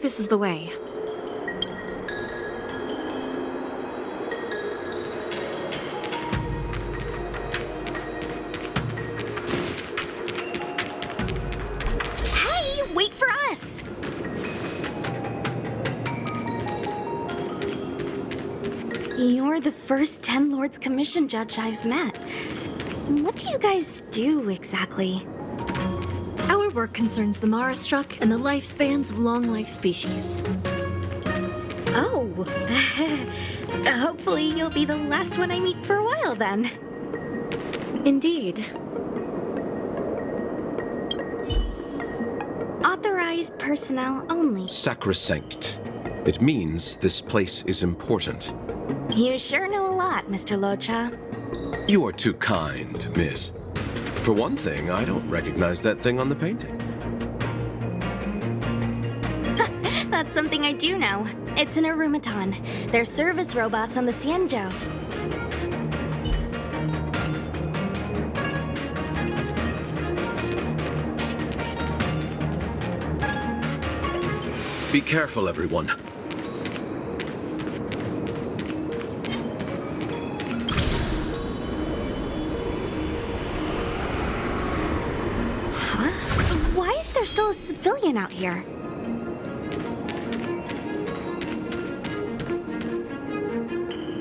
this is the way. Hey, wait for us! You're the first 10 Lords Commission judge I've met. What do you guys do exactly? Our work concerns the Mara struck and the lifespans of long-life species. Oh. Hopefully you'll be the last one I meet for a while then. Indeed. Authorized personnel only. Sacrosanct. It means this place is important. You sure know a lot, Mr. Locha. You are too kind, miss. For one thing, I don't recognize that thing on the painting. That's something I do know. It's an Arumaton. They're service robots on the Xianzhou. Be careful, everyone. Huh? Why is there still a civilian out here?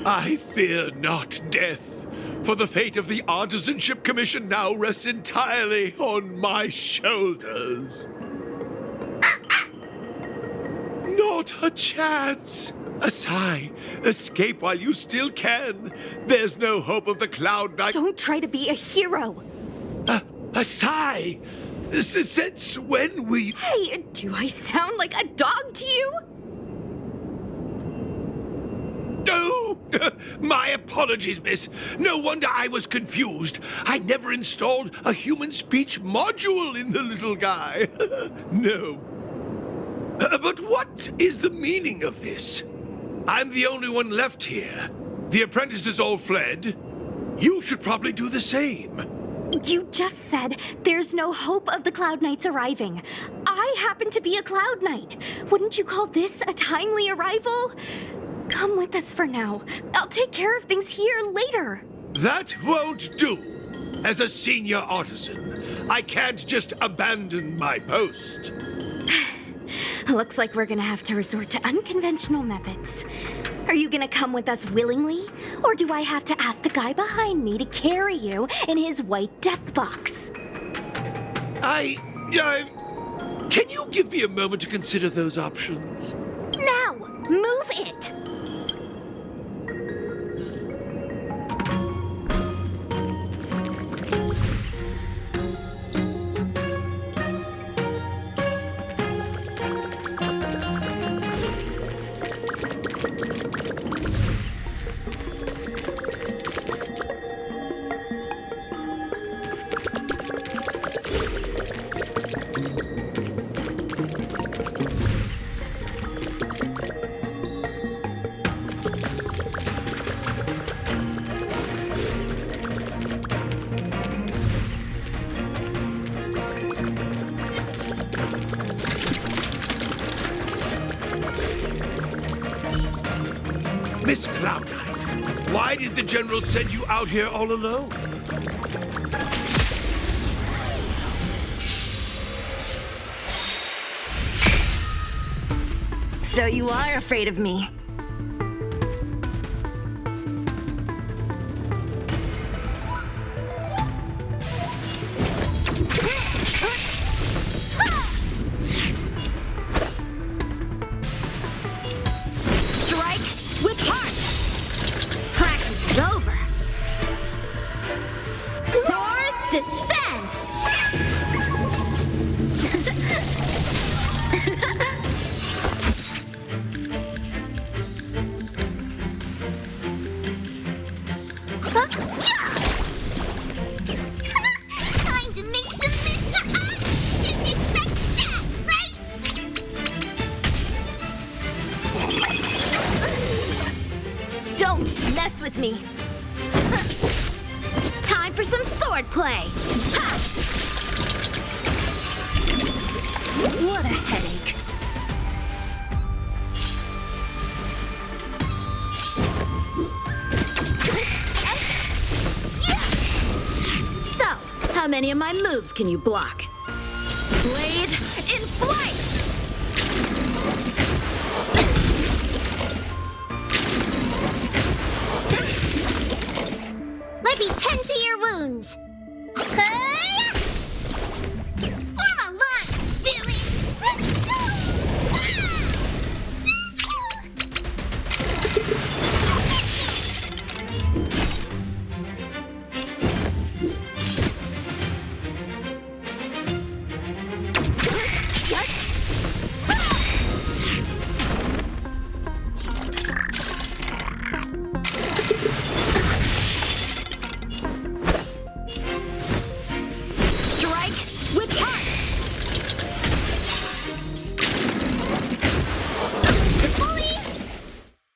I fear not death, for the fate of the Artisanship Commission now rests entirely on my shoulders. Not a chance. Asai, escape while you still can. There's no hope of the Cloud Knight. Don't try to be a hero. Asai, since when we... Hey, do I sound like a dog to you? No! My apologies, miss. No wonder I was confused. I never installed a human speech module in the little guy. No. But what is the meaning of this? I'm the only one left here. The apprentices all fled. You should probably do the same. You just said there's no hope of the Cloud Knights arriving. I happen to be a Cloud Knight. Wouldn't you call this a timely arrival? Come with us for now. I'll take care of things here later. That won't do. As a senior artisan, I can't just abandon my post. Looks like we're gonna have to resort to unconventional methods. Are you gonna come with us willingly? Or do I have to ask the guy behind me to carry you in his white death box? Can you give me a moment to consider those options? Now! Move it! Miss Cloud Knight, why did the General send you out here all alone? So you are afraid of me. Time to make some disrespect, right? Don't mess with me. Time for some sword play. Ha! What a headache. How many of my moves can you block? Blade in flight! Let me tend to your wounds. Form a line, villains! Strike with heart!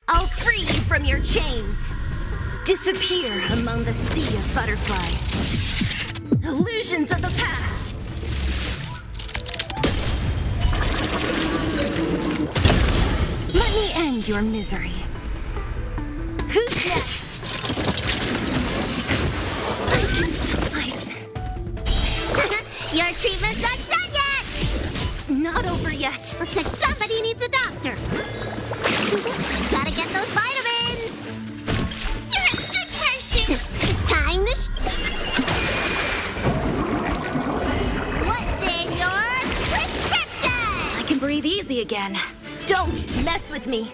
I'll free you from your chains. Disappear among the sea of butterflies. Illusions of the past. Let me end your misery. Who's next? I can still fight. Your treatment's not done yet! It's not over yet. Looks like somebody needs a doctor. Gotta get those vitamins! You're a good person! Time to What's in your prescription? I can breathe easy again. Don't mess with me.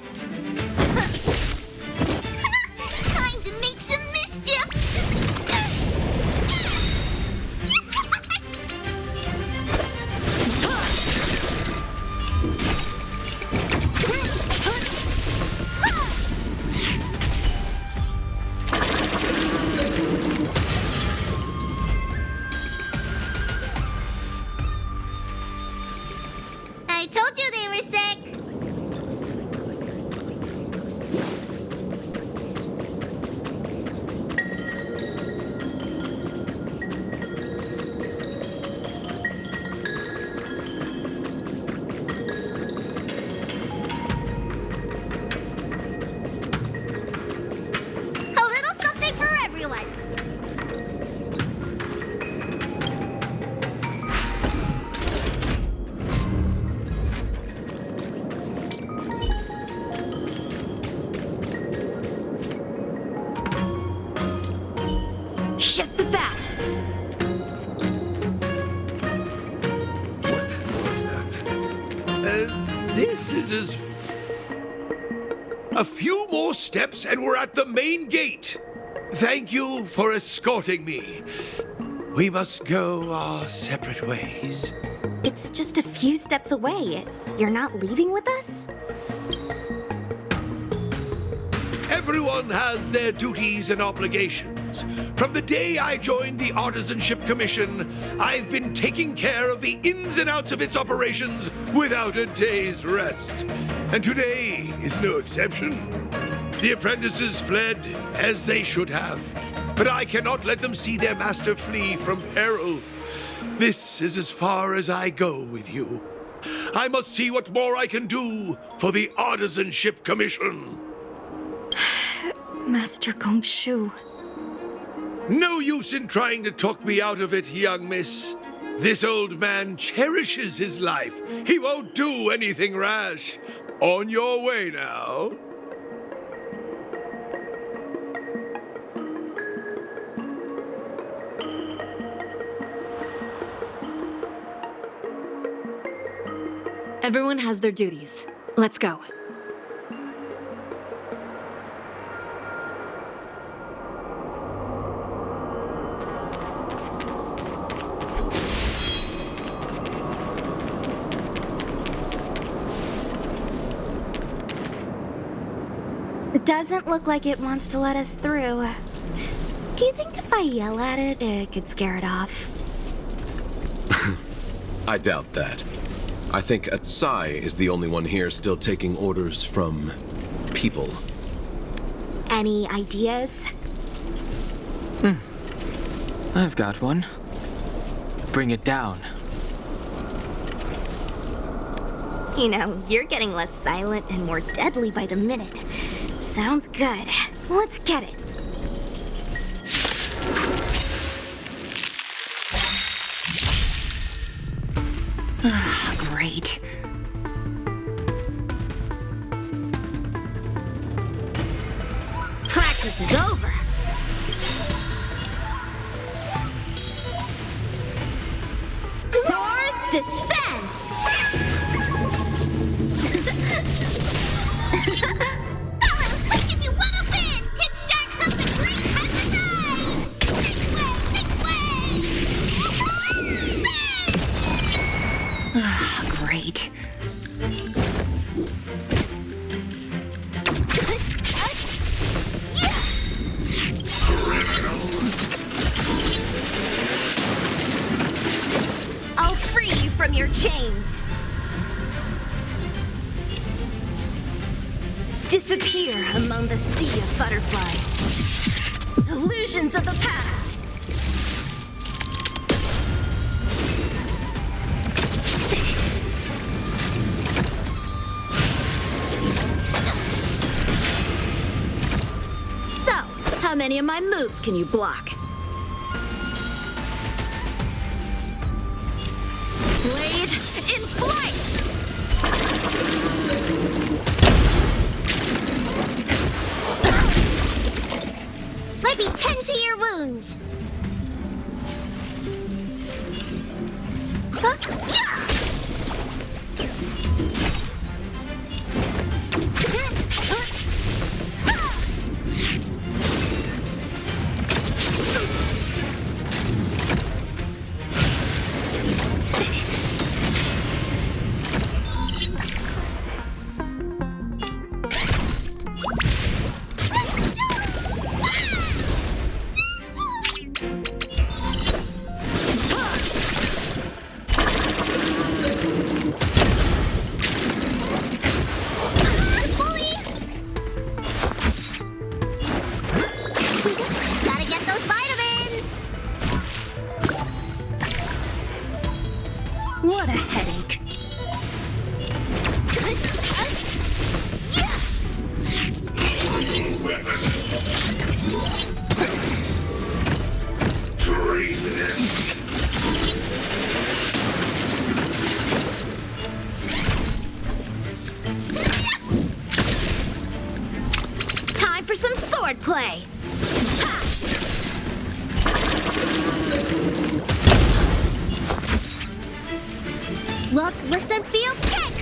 Time to make some mischief! I told you they were sick! A little something for everyone! Shift the balance. What was that? This is as... A few more steps and we're at the main gate. Thank you for escorting me. We must go our separate ways. It's just a few steps away. You're not leaving with us? Everyone has their duties and obligations. From the day I joined the Artisanship Commission, I've been taking care of the ins and outs of its operations without a day's rest. And today is no exception. The apprentices fled, as they should have. But I cannot let them see their master flee from peril. This is as far as I go with you. I must see what more I can do for the Artisanship Commission. Master Gongshu. No use in trying to talk me out of it, young miss. This old man cherishes his life. He won't do anything rash. On your way now. Everyone has their duties. Let's go. Doesn't look like it wants to let us through. Do you think if I yell at it, it could scare it off? I doubt that. I think Atsai is the only one here still taking orders from people. Any ideas? I've got one. Bring it down. You know, you're getting less silent and more deadly by the minute. Sounds good. Let's get it. Practice is over. Swords descend! Fellows, quick if you want to win! Hit start comes the great has arrived! This way! Great. I'll free you from your chains. Disappear among the sea of butterflies. Illusions of the past. So, how many of my moves can you block? Blade in flight! Let me tend to your wounds. Huh? Yeah! Gotta get those vitamins! What a headache. Time for some sword play. Look, listen, feel, kick!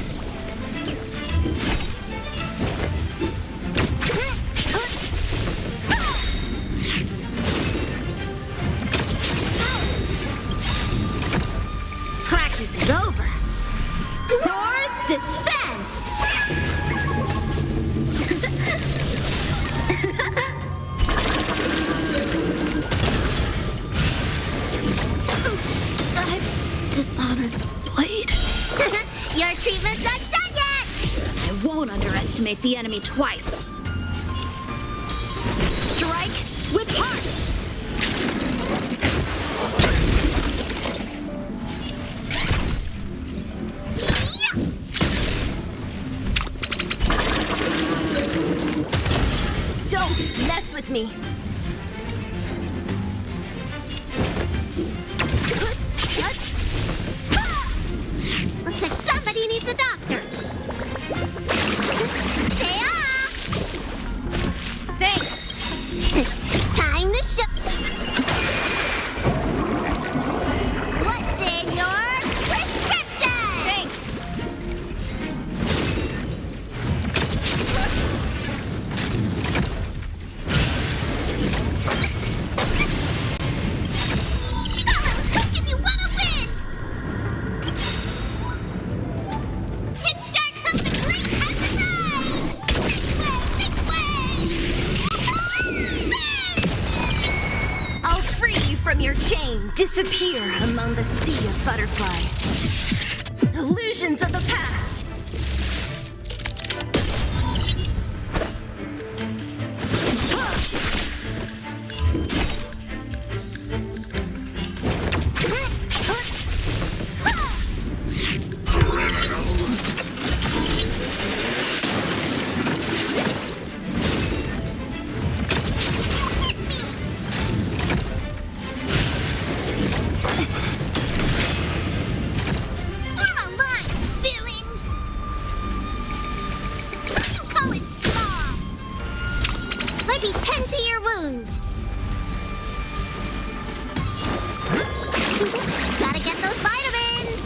Practice is over. Swords descend! I've dishonored the blade. Your treatment's not done yet! I won't underestimate the enemy twice. Strike with heart! Don't mess with me. Looks like somebody needs a doctor. Stay off! Thanks. Time to show. What's in your prescription? Thanks. Fellows, quick if you want to win! Hit start comes the great has arrived! This way! I'll free you from your chains. Disappear among the sea of butterflies. Illusions of the past. I'm alive, feelings! Why you call it small? Let me tend to your vitamins! Gotta get those vitamins!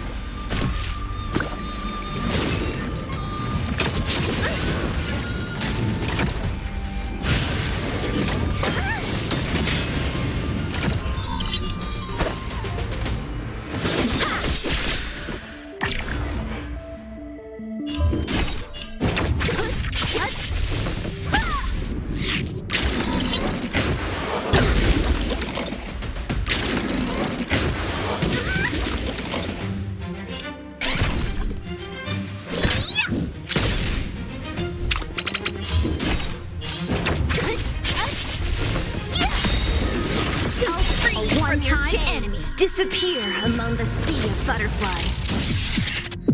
One-time enemy. Disappear among the sea of butterflies.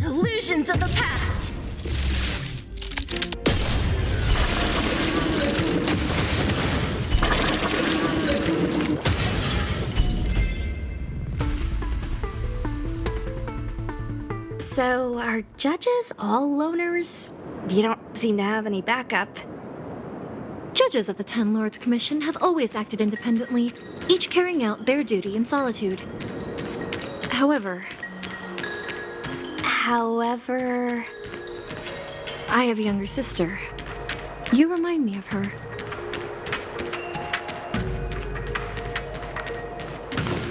Illusions of the past. So, are judges all loners? You don't seem to have any backup. Judges of the Ten Lords Commission have always acted independently, each carrying out their duty in solitude. However, I have a younger sister. You remind me of her.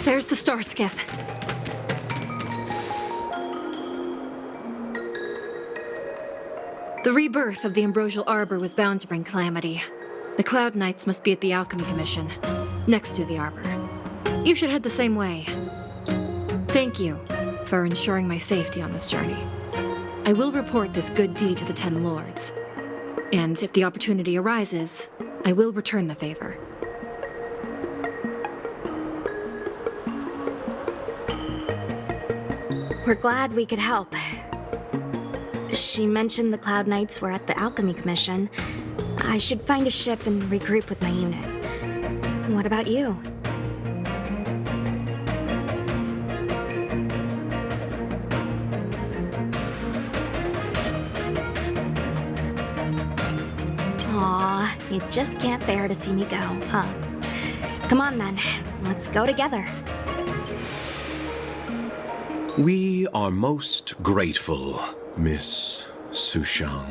There's the star skiff. The rebirth of the Ambrosial Arbor was bound to bring calamity. The Cloud Knights must be at the Alchemy Commission, next to the Arbor. You should head the same way. Thank you for ensuring my safety on this journey. I will report this good deed to the Ten Lords. And if the opportunity arises, I will return the favor. We're glad we could help. She mentioned the Cloud Knights were at the Alchemy Commission. I should find a ship and regroup with my unit. What about you? Aw, you just can't bear to see me go, huh? Come on then, let's go together. We are most grateful, Miss Sushang.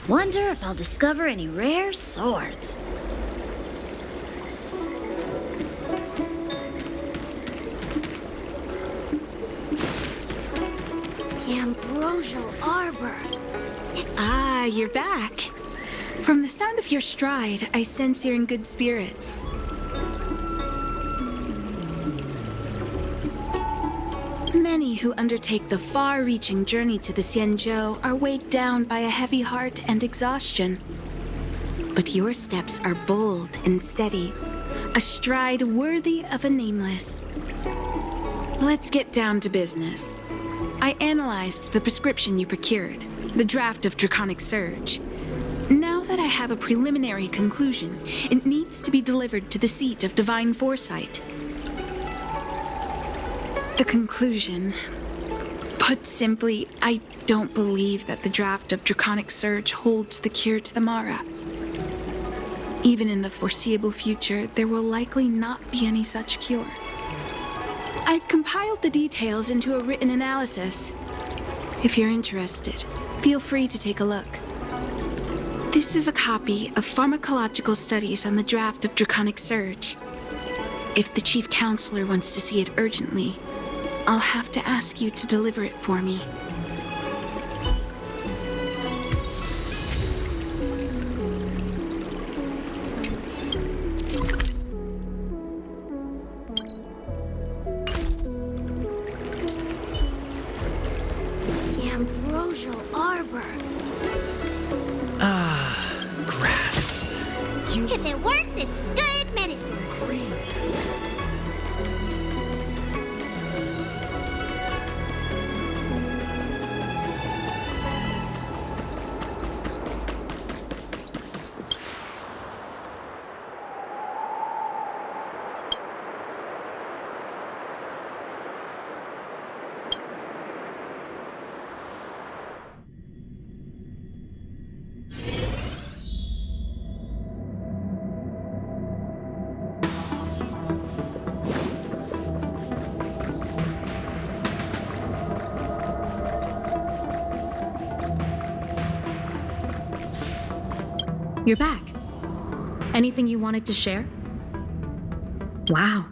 Wonder if I'll discover any rare swords. The ambrosial arbor. Ah, you're back. From the sound of your stride, I sense you're in good spirits. Many who undertake the far-reaching journey to the Xianzhou are weighed down by a heavy heart and exhaustion. But your steps are bold and steady, a stride worthy of a nameless. Let's get down to business. I analyzed the prescription you procured, the draft of Draconic Surge. Now that I have a preliminary conclusion, it needs to be delivered to the seat of Divine Foresight. The conclusion. Put simply, I don't believe that the draft of Draconic Surge holds the cure to the Mara. Even in the foreseeable future, there will likely not be any such cure. I've compiled the details into a written analysis. If you're interested, feel free to take a look. This is a copy of pharmacological studies on the draft of Draconic Surge. If the Chief Counselor wants to see it urgently, I'll have to ask you to deliver it for me. The ambrosial arbor. Ah, grass. If it works, it's good medicine. You're back. Anything you wanted to share? Wow.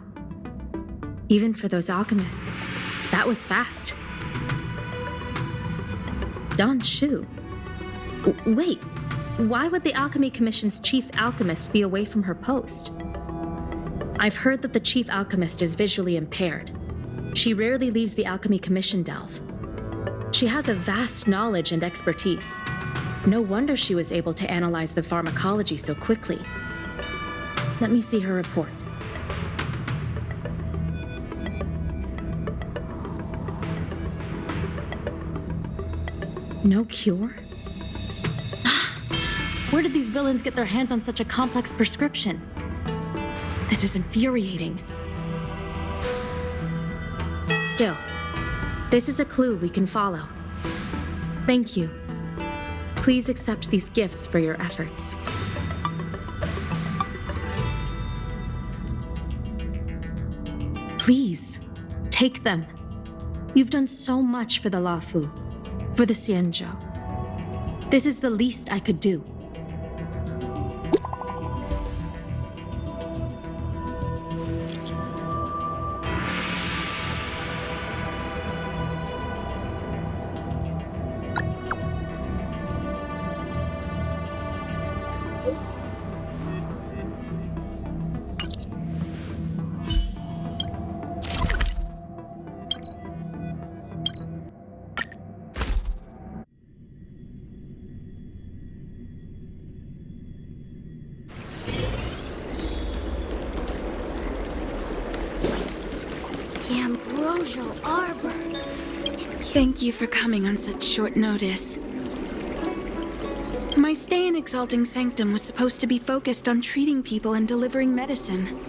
Even for those alchemists, that was fast. Dan Shu. Wait, why would the Alchemy Commission's chief alchemist be away from her post? I've heard that the chief alchemist is visually impaired. She rarely leaves the Alchemy Commission delve. She has a vast knowledge and expertise. No wonder she was able to analyze the pharmacology so quickly. Let me see her report. No cure? Where did these villains get their hands on such a complex prescription? This is infuriating. Still, this is a clue we can follow. Thank you. Please accept these gifts for your efforts. Please, take them. You've done so much for the Luofu, for the Xianzhou. This is the least I could do. The ambrosial arbor. Thank you for coming on such short notice. My stay in Exalting Sanctum was supposed to be focused on treating people and delivering medicine.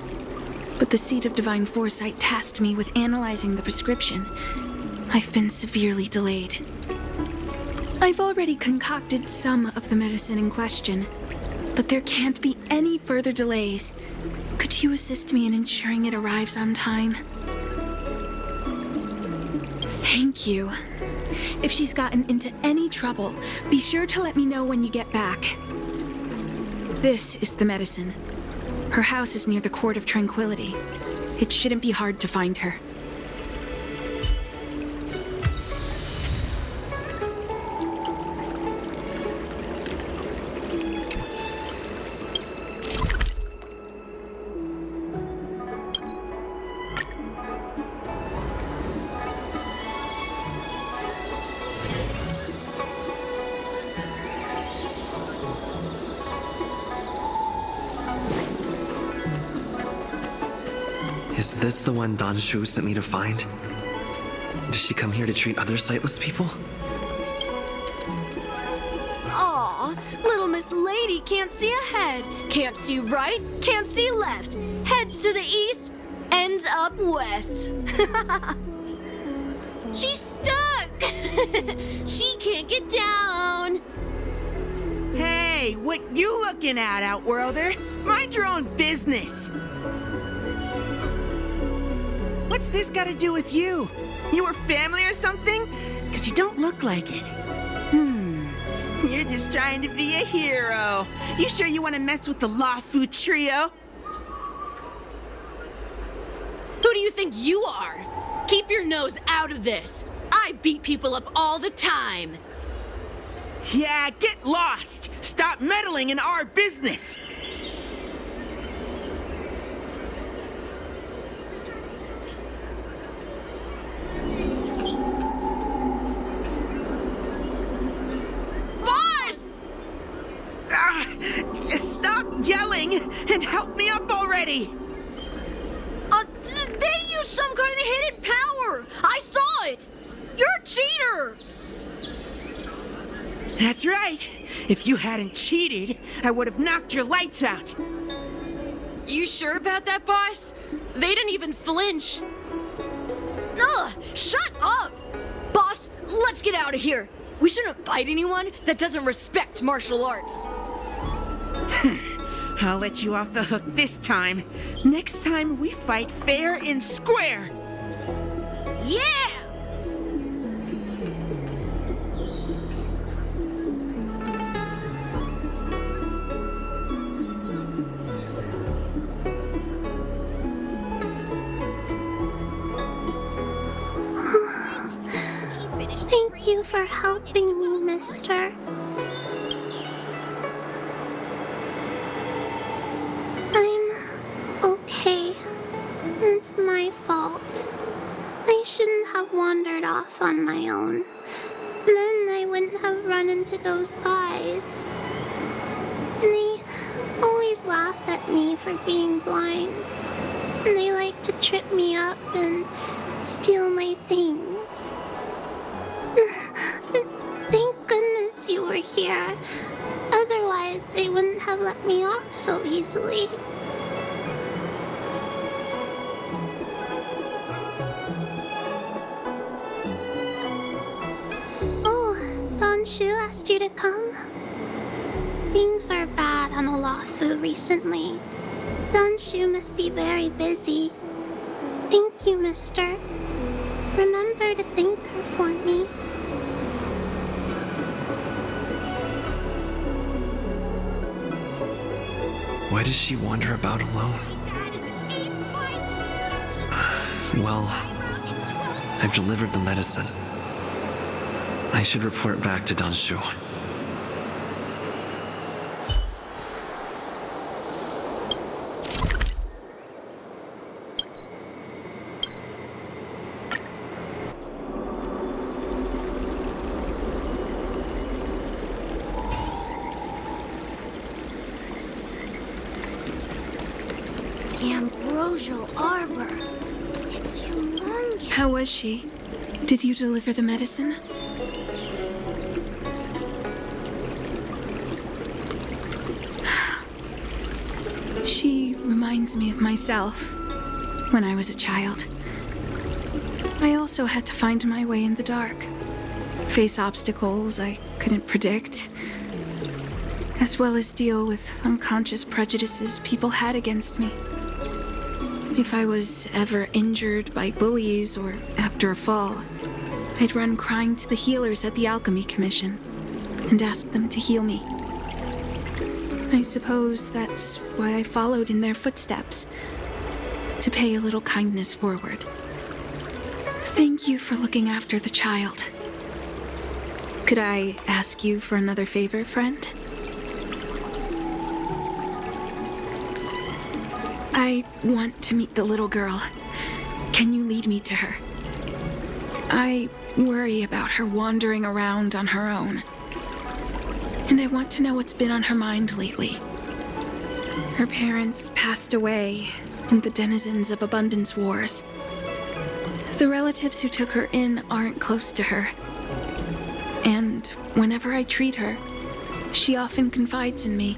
But the Seat of Divine Foresight tasked me with analyzing the prescription. I've been severely delayed. I've already concocted some of the medicine in question, but there can't be any further delays. Could you assist me in ensuring it arrives on time? Thank you. If she's gotten into any trouble, be sure to let me know when you get back. This is the medicine. Her house is near the Court of Tranquility. It shouldn't be hard to find her. Is this the one Xianzhou sent me to find? Does she come here to treat other sightless people? Aw, little Miss Lady can't see ahead, can't see right, can't see left. Heads to the east, ends up west. She's stuck! She can't get down. Hey, what you looking at, Outworlder? Mind your own business. What's this got to do with you? You were family or something? Because you don't look like it. You're just trying to be a hero. You sure you want to mess with the Luofu trio? Who do you think you are? Keep your nose out of this. I beat people up all the time. Yeah, get lost. Stop meddling in our business. Stop yelling and help me up already! They used some kind of hidden power! I saw it! You're a cheater! That's right. If you hadn't cheated, I would have knocked your lights out. You sure about that, boss? They didn't even flinch. Ugh! Shut up! Boss, let's get out of here. We shouldn't fight anyone that doesn't respect martial arts. I'll let you off the hook this time. Next time we fight fair and square. Yeah! Thank you for helping me, mister. I'm okay. It's my fault. I shouldn't have wandered off on my own. Then I wouldn't have run into those guys. They always laugh at me for being blind. They like to trip me up and steal my things. Thank goodness you were here. Otherwise, they wouldn't have let me off so easily. Oh, Xianzhou asked you to come? Things are bad on Luofu recently. Xianzhou must be very busy. Thank you, mister. Remember to thank her for me. Why does she wander about alone? Well, I've delivered the medicine. I should report back to Xianzhou. The ambrosial arbor. It's humongous. How was she? Did you deliver the medicine? She reminds me of myself when I was a child. I also had to find my way in the dark, face obstacles I couldn't predict, as well as deal with unconscious prejudices people had against me. If I was ever injured by bullies or after a fall, I'd run crying to the healers at the Alchemy Commission and ask them to heal me. I suppose that's why I followed in their footsteps, to pay a little kindness forward. Thank you for looking after the child. Could I ask you for another favor, friend? I want to meet the little girl. Can you lead me to her? I worry about her wandering around on her own. And I want to know what's been on her mind lately. Her parents passed away in the denizens of Abundance Wars. The relatives who took her in aren't close to her. And whenever I treat her, she often confides in me.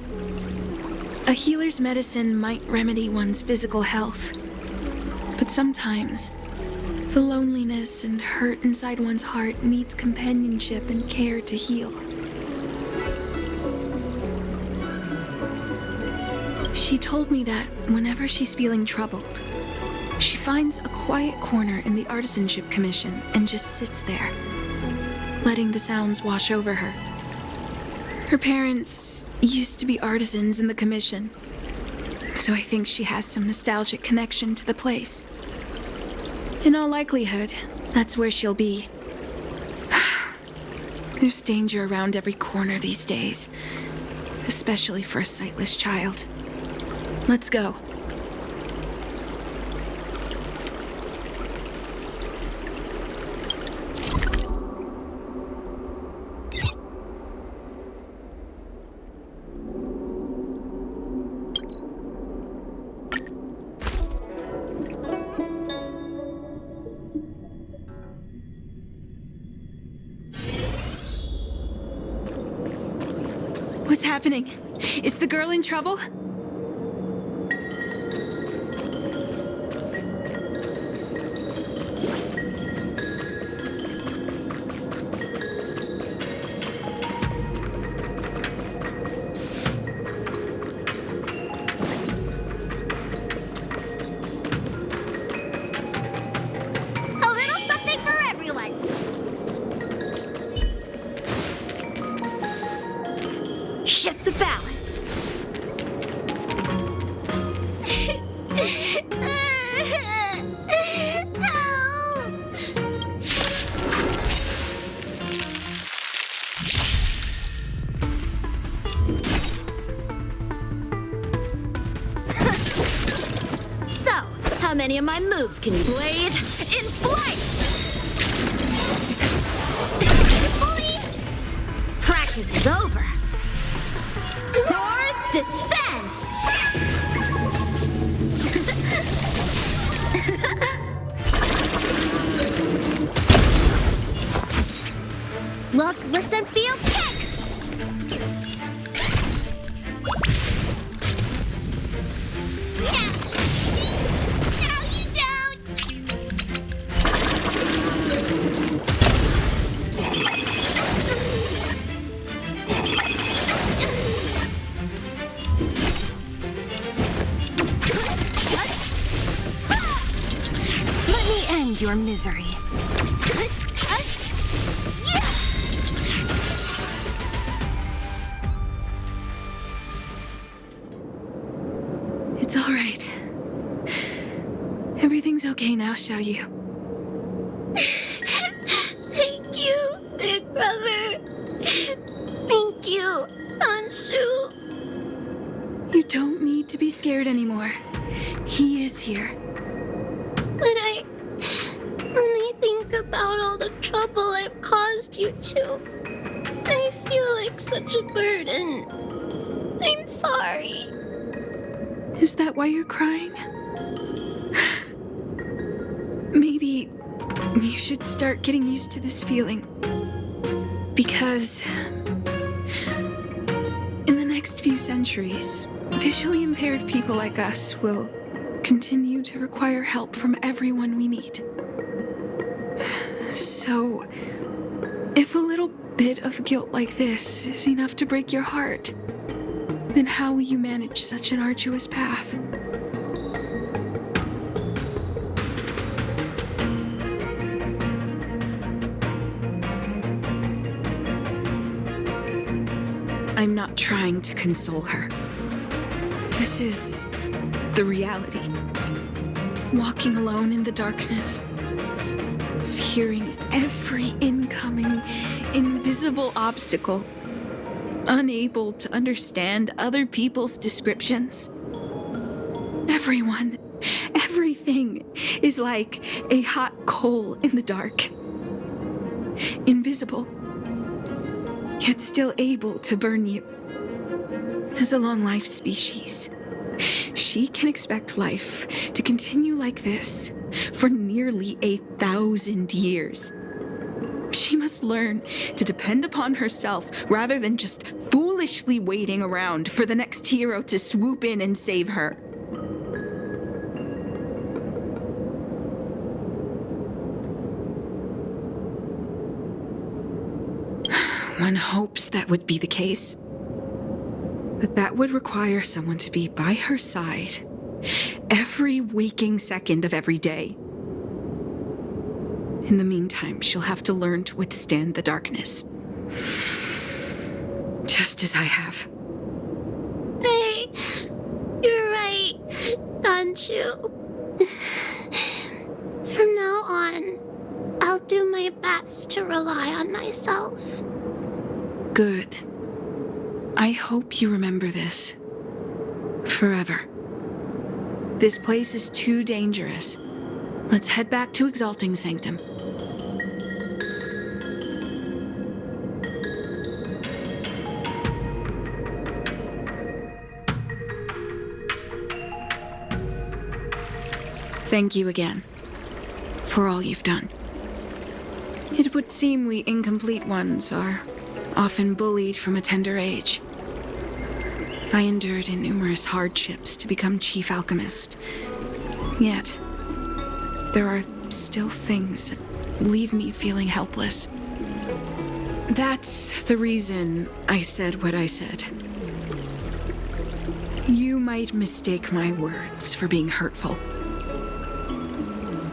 A healer's medicine might remedy one's physical health, but sometimes the loneliness and hurt inside one's heart needs companionship and care to heal. She told me that whenever she's feeling troubled, she finds a quiet corner in the Artisanship Commission and just sits there, letting the sounds wash over her. Her parents used to be artisans in the commission, so I think she has some nostalgic connection to the place. In all likelihood, that's where she'll be. There's danger around every corner these days, especially for a sightless child. Let's go. What's happening? Is the girl in trouble? A little something for everyone. Shift the balance. So, how many of my moves can you Blade in flight! Practice is over. Swords descend! Look, listen, feel, kick! No, you don't! Let me end your misery. It's all right. Everything's okay now, Xiaoyu. Thank you, Big Brother. Thank you, Xianzhou. You don't need to be scared anymore. He is here. When I think about all the trouble I've caused you two, I feel like such a burden. I'm sorry. Is that why you're crying? Maybe you should start getting used to this feeling. Because in the next few centuries, visually impaired people like us will continue to require help from everyone we meet. So, if a little bit of guilt like this is enough to break your heart, then how will you manage such an arduous path? I'm not trying to console her. This is the reality. Walking alone in the darkness, fearing every incoming, invisible obstacle, unable to understand other people's descriptions. Everyone, everything is like a hot coal in the dark. Invisible, yet still able to burn you. As a long-life species, she can expect life to continue like this for nearly 1,000 years. She must learn to depend upon herself rather than just foolishly waiting around for the next hero to swoop in and save her. One hopes that would be the case. But that would require someone to be by her side every waking second of every day. In the meantime, she'll have to learn to withstand the darkness. Just as I have. Hey, you're right, Xianzhou. From now on, I'll do my best to rely on myself. Good. I hope you remember this. Forever. This place is too dangerous. Let's head back to Exalting Sanctum. Thank you again for all you've done. It would seem we incomplete ones are often bullied from a tender age. I endured numerous hardships to become chief alchemist. Yet, there are still things that leave me feeling helpless. That's the reason I said what I said. You might mistake my words for being hurtful.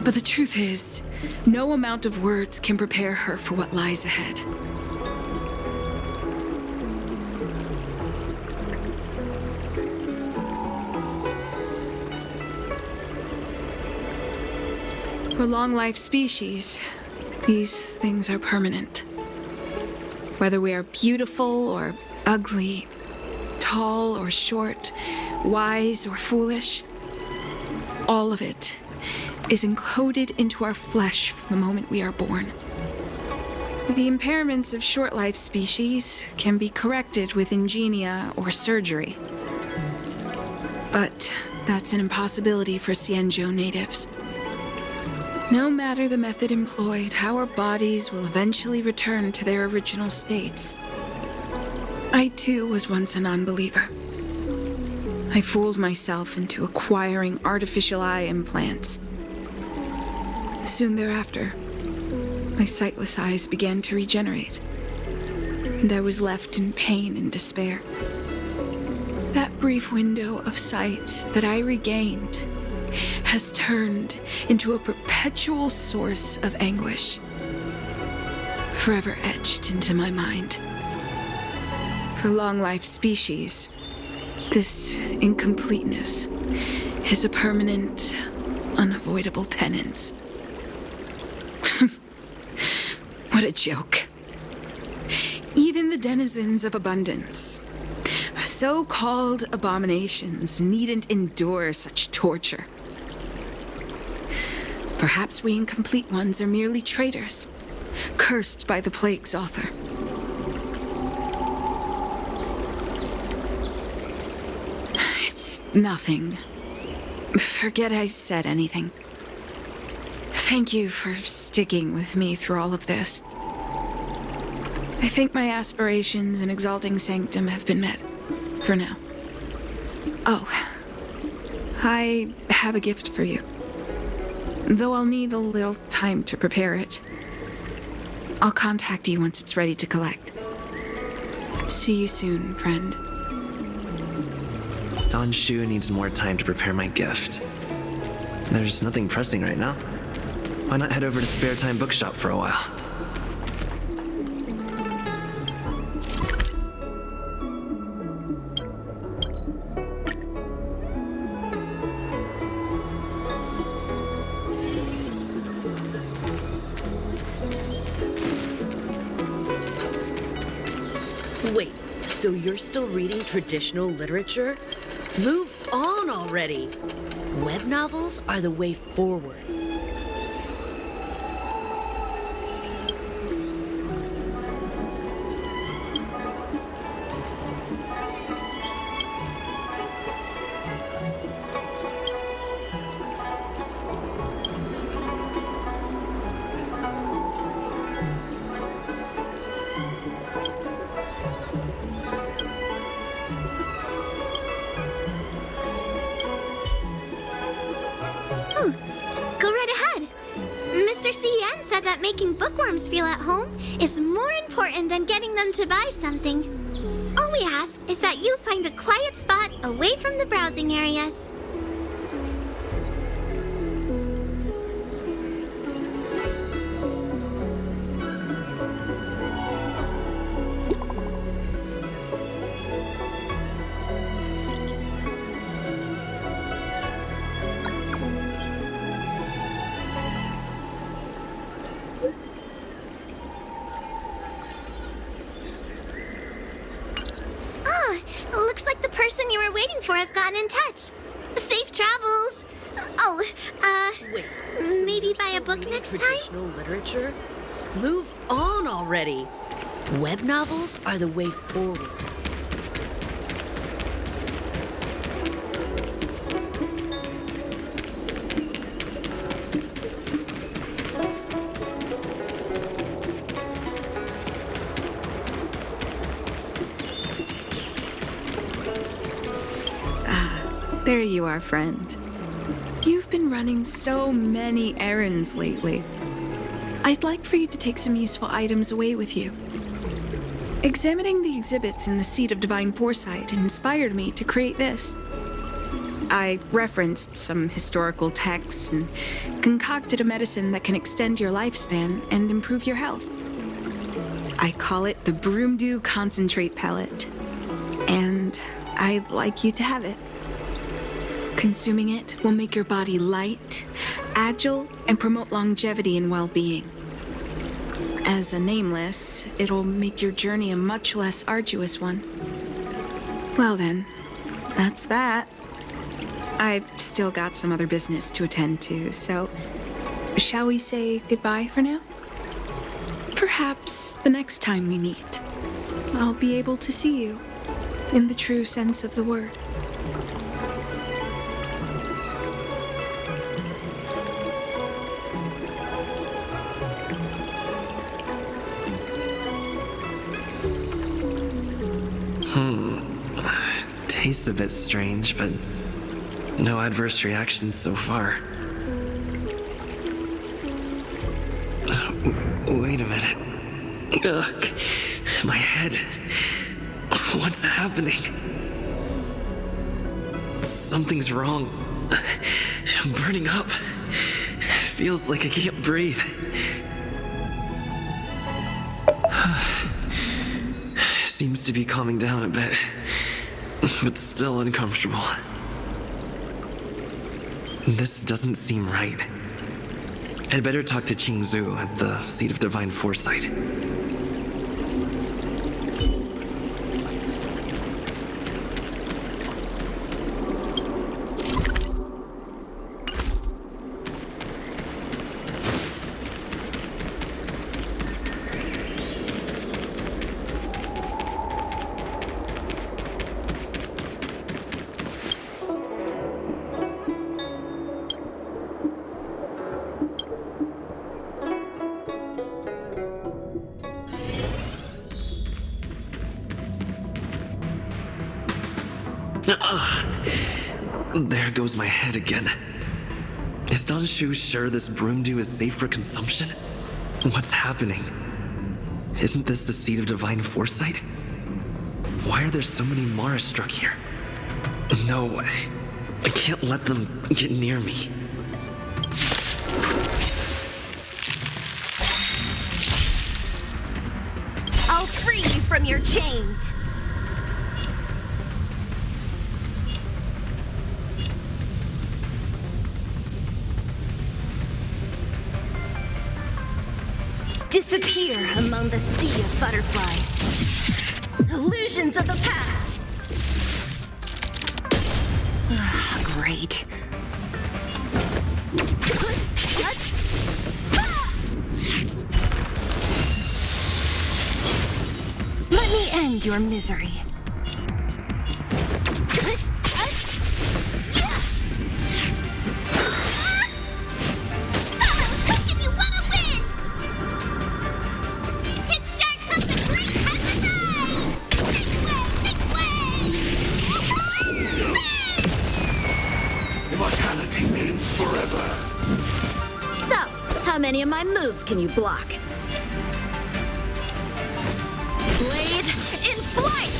But the truth is, no amount of words can prepare her for what lies ahead. For long-life species, these things are permanent. Whether we are beautiful or ugly, tall or short, wise or foolish, all of it is encoded into our flesh from the moment we are born. The impairments of short-life species can be corrected with ingenia or surgery. But that's an impossibility for Xianzhou natives. No matter the method employed, our bodies will eventually return to their original states. I too was once a non-believer. I fooled myself into acquiring artificial eye implants. Soon thereafter, my sightless eyes began to regenerate, and I was left in pain and despair. That brief window of sight that I regained has turned into a perpetual source of anguish, forever etched into my mind. For long-life species, this incompleteness is a permanent, unavoidable tenance. What a joke. Even the denizens of abundance, so-called abominations, needn't endure such torture. Perhaps we incomplete ones are merely traitors, cursed by the plague's author. It's nothing. Forget I said anything. Thank you for sticking with me through all of this. I think my aspirations in Exalting Sanctum have been met, for now. Oh, I have a gift for you. Though I'll need a little time to prepare it. I'll contact you once it's ready to collect. See you soon, friend. Xianzhou needs more time to prepare my gift. There's nothing pressing right now. Why not head over to Spare Time Bookshop for a while? So you're still reading traditional literature? Move on already! Web novels are the way forward. Go right ahead. Mr. CN said that making bookworms feel at home is more important than getting them to buy something. All we ask is that you find a quiet spot away from the browsing areas. Looks like the person you were waiting for has gotten in touch. Safe travels. Oh, Wait, maybe you're buy a still book reading next time? traditional literature? Move on already! Web novels are the way forward. There you are, friend. You've been running so many errands lately. I'd like for you to take some useful items away with you. Examining the exhibits in the Seat of Divine Foresight inspired me to create this. I referenced some historical texts and concocted a medicine that can extend your lifespan and improve your health. I call it the Broomdew Concentrate Pellet, and I'd like you to have it. Consuming it will make your body light, agile, and promote longevity and well-being. As a nameless, it'll make your journey a much less arduous one. Well then, that's that. I've still got some other business to attend to, so shall we say goodbye for now? Perhaps the next time we meet, I'll be able to see you in the true sense of the word. Tastes a bit strange, but no adverse reactions so far. Wait a minute. Ugh, my head. What's happening? Something's wrong. I'm burning up. Feels like I can't breathe. Seems to be calming down a bit, but still uncomfortable. This doesn't seem right. I'd better talk to Xianzhou at the Seat of Divine Foresight. There goes my head again. Is Danshu sure this broomdew is safe for consumption? What's happening? Isn't this the Seat of Divine Foresight? Why are there so many Mara struck here? No, I can't let them get near me. I'll free you from your chains. Disappear among the sea of butterflies. Illusions of the past! Great. Let me end your misery. Immortality means forever. So, how many of my moves can you block? Blade in flight!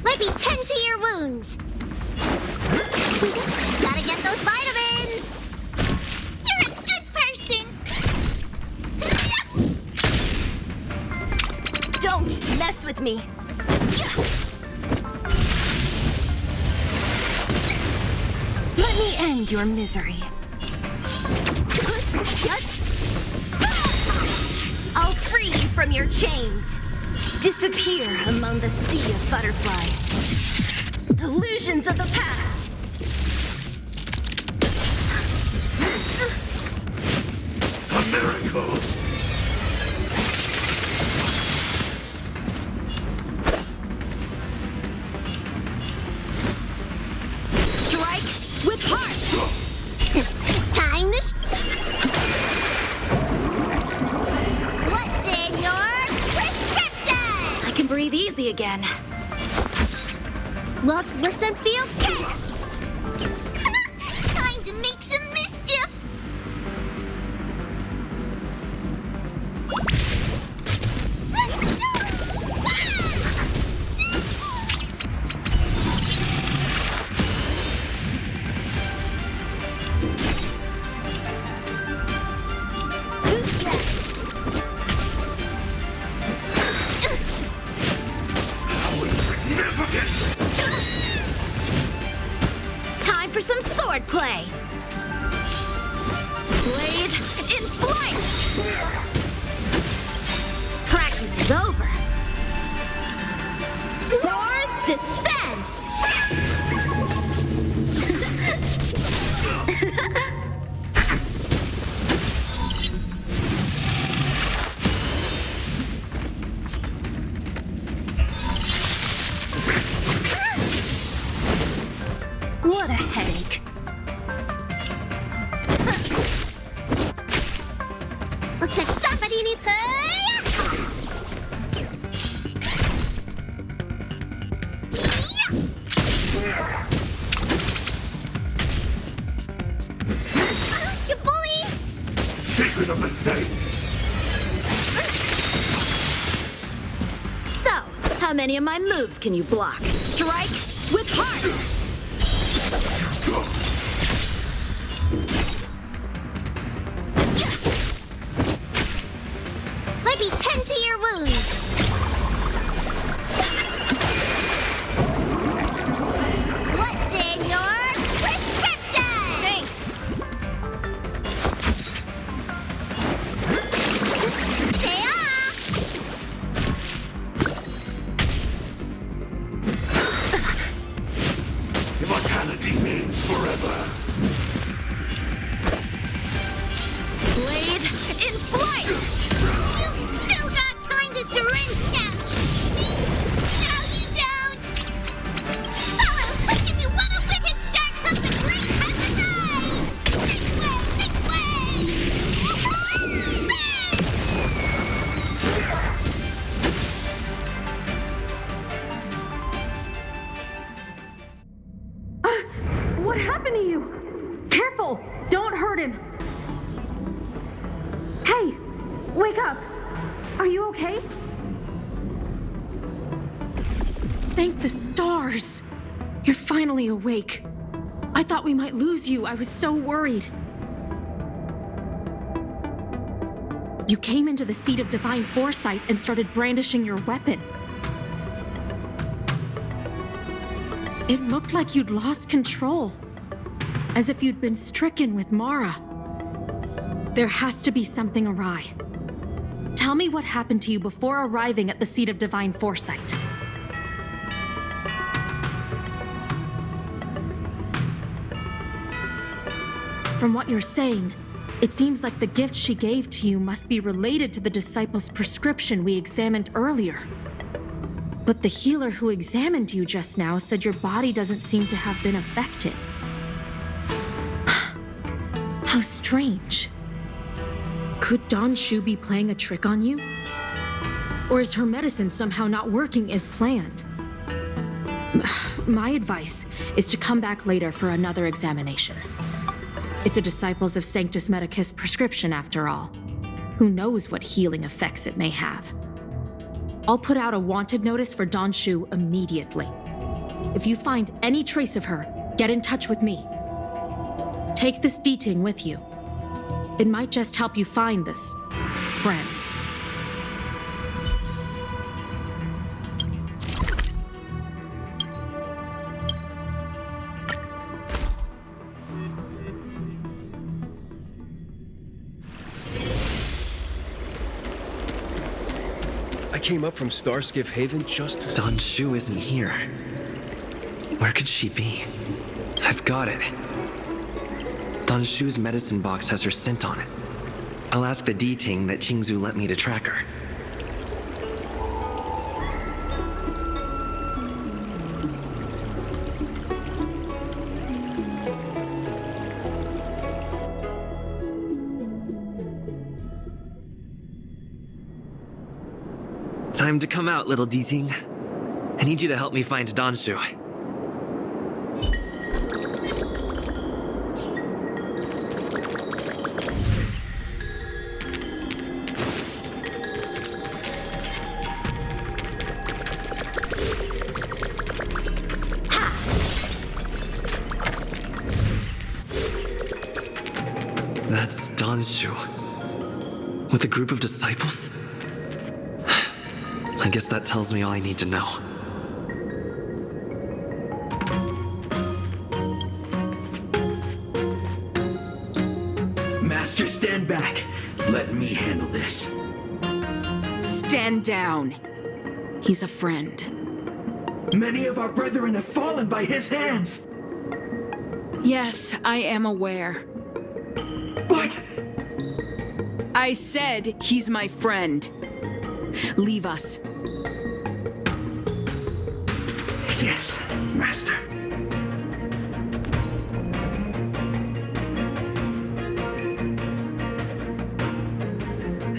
Let me tend to your wounds. Gotta get those vitamins. You're a good person. Don't mess with me! Let me end your misery. I'll free you from your chains. Disappear among the sea of butterflies. Illusions of the past. A miracle. Strike with heart. Time to What's in your prescription? I can breathe easy again. Look, listen, feel good. Time to make some mischief. Who's next? Time for some sword play. Blade in flight. Practice is over. Swords descend. What a headache. Looks like somebody needs the... You bully! Secret of the Saints. So, how many of my moves can you block? Strike with heart. Let me tend to your wounds. What's in your prescription? Thanks. Stay off. Immortality means forever. Blade in flight. You've still got time to surrender. No, you don't. Follow, quick if you want a wicked star comes the great Hecatai. This way, this way. What happened to you? Careful! Don't hurt him! Hey! Wake up! Are you okay? Thank the stars! You're finally awake. I thought we might lose you. I was so worried. You came into the seat of divine foresight and started brandishing your weapon. It looked like you'd lost control, as if you'd been stricken with Mara. There has to be something awry. Tell tell me what happened to you before arriving at the seat of divine foresight. From what you're saying, it seems like the gift she gave to you must be related to the disciple's prescription we examined earlier. But the healer who examined you just now said your body doesn't seem to have been affected. How strange. Could Don Shu be playing a trick on you? Or is her medicine somehow not working as planned? My advice is to come back later for another examination. It's a Disciples of Sanctus Medicus prescription, after all. Who knows what healing effects it may have? I'll put out a wanted notice for Don Shu immediately. If you find any trace of her, get in touch with me. Take this D-Ting with you. It might just help you find this friend. I came up from Starskiff Haven just to... Don Shu isn't here. Where could she be? I've got it. Don Shu's medicine box has her scent on it. I'll ask the D-Ting that Xianzhou lent me to track her. Time to come out, little D-Ting. I need you to help me find Don Shu. That's Don Shu. With a group of disciples? I guess that tells me all I need to know. Master, stand back. Let me handle this. Stand down. He's a friend. Many of our brethren have fallen by his hands. Yes, I am aware. But... I said he's my friend. Leave us. Yes, Master.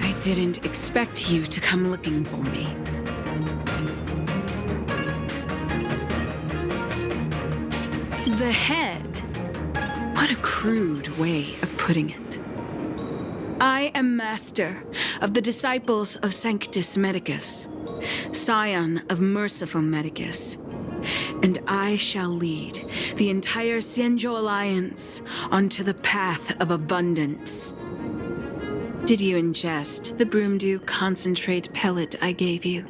I didn't expect you to come looking for me. The head. What a crude way of putting it. I am master of the Disciples of Sanctus Medicus, scion of Merciful Medicus, and I shall lead the entire Xianzhou Alliance onto the path of abundance. Did you ingest the Broomdew concentrate pellet I gave you?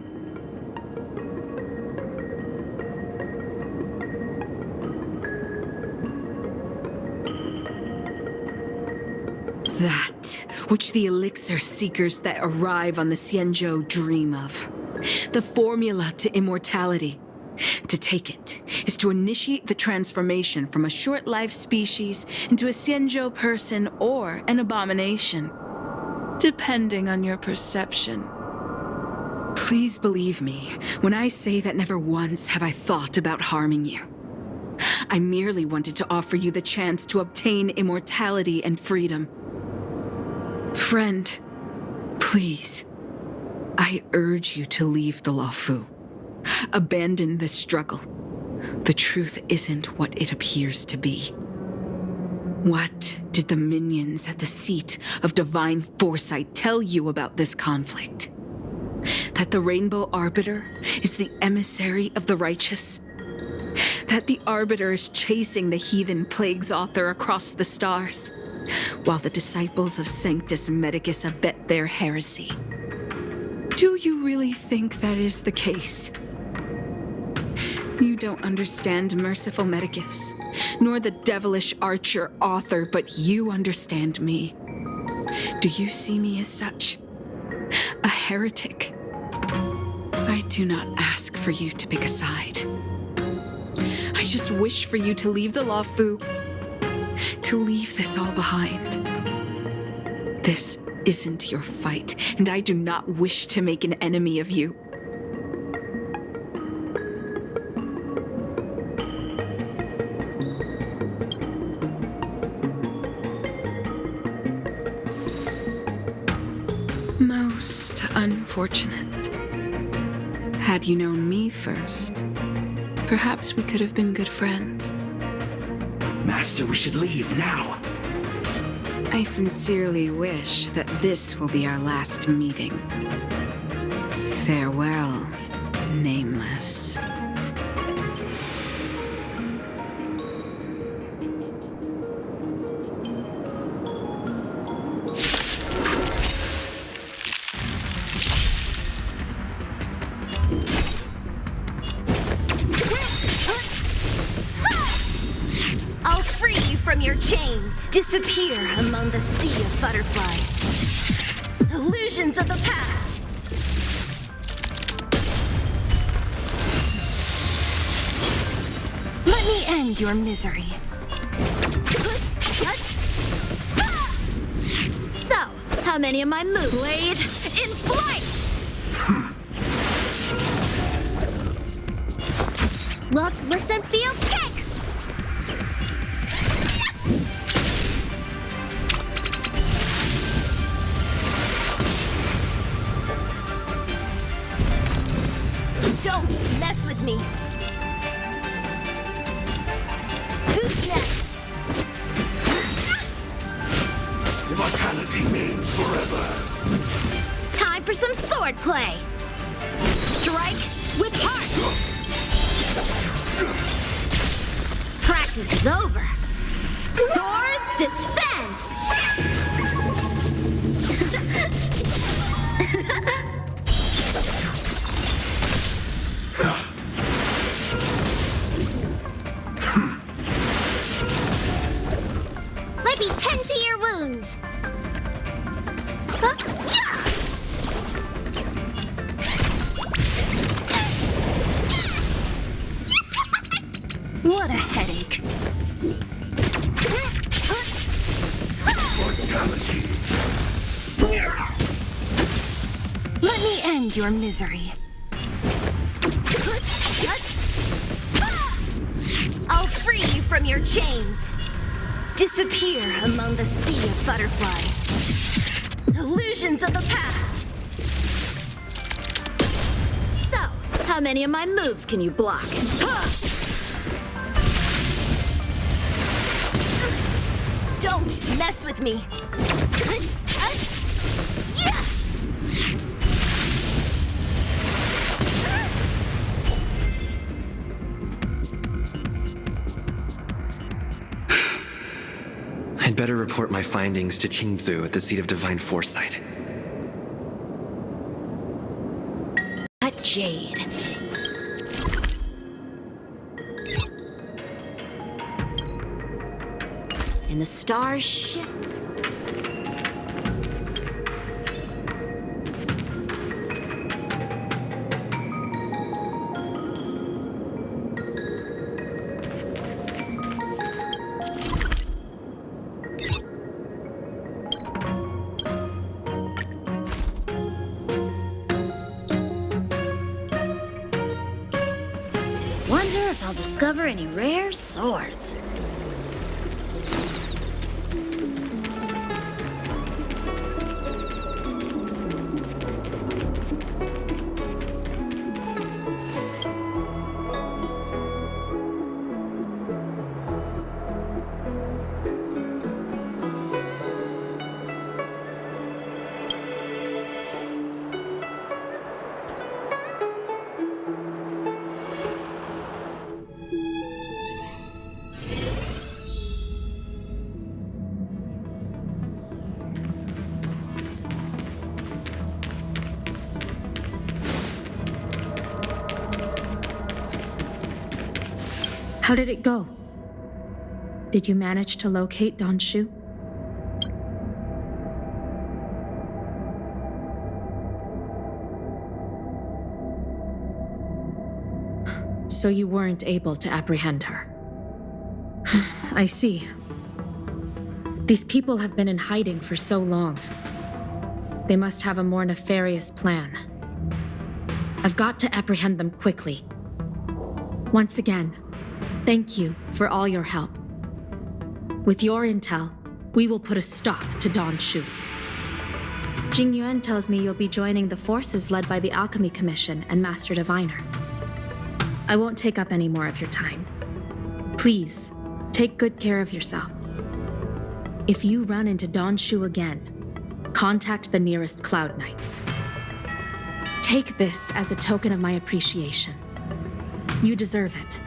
That which the elixir seekers that arrive on the Xianzhou dream of. The formula to immortality. To take it is to initiate the transformation from a short-lived species into a Xianzhou person or an abomination, depending on your perception. Please believe me when I say that never once have I thought about harming you. I merely wanted to offer you the chance to obtain immortality and freedom. Friend, please, I urge you to leave the Luofu. Abandon this struggle. The truth isn't what it appears to be. What did the minions at the seat of divine foresight tell you about this conflict? That the Rainbow Arbiter is the emissary of the righteous? That the Arbiter is chasing the heathen plagues author across the stars, while the disciples of Sanctus Medicus abet their heresy? Do you really think that is the case? You don't understand Merciful Medicus, nor the devilish archer author, but you understand me. Do you see me as such? A heretic. I do not ask for you to pick a side. I just wish for you to leave the Luofu, to leave this all behind. This isn't your fight, and I do not wish to make an enemy of you. Most unfortunate. Had you known me first, perhaps we could have been good friends. Master, we should leave now. I sincerely wish that this will be our last meeting. Farewell, Nameless. I'll free you from your chains. Disappear among the sea of butterflies. Illusions of the past. Let me end your misery. So, how many of my moves? Blade in flight! Look, listen, feel, kick! Don't mess with me. Who's next? Immortality means forever. Time for some sword play. Strike with heart. Practice is over. Swords descend! Let me tend to your wounds. What a headache. Mortality. Let me end your misery. I'll free you from your chains. Disappear among the sea of butterflies. Illusions of the past. So, how many of my moves can you block? Don't mess with me. I'd better report my findings to Xianzhou at the seat of divine foresight. A jade. And the stars shift. Wonder if I'll discover any rare swords. How did it go? Did you manage to locate Xianzhou? So you weren't able to apprehend her. I see. These people have been in hiding for so long. They must have a more nefarious plan. I've got to apprehend them quickly. Once again, thank you for all your help. With your intel, we will put a stop to Xianzhou. Jing Yuan tells me you'll be joining the forces led by the Alchemy Commission and Master Diviner. I won't take up any more of your time. Please, take good care of yourself. If you run into Xianzhou again, contact the nearest Cloud Knights. Take this as a token of my appreciation. You deserve it.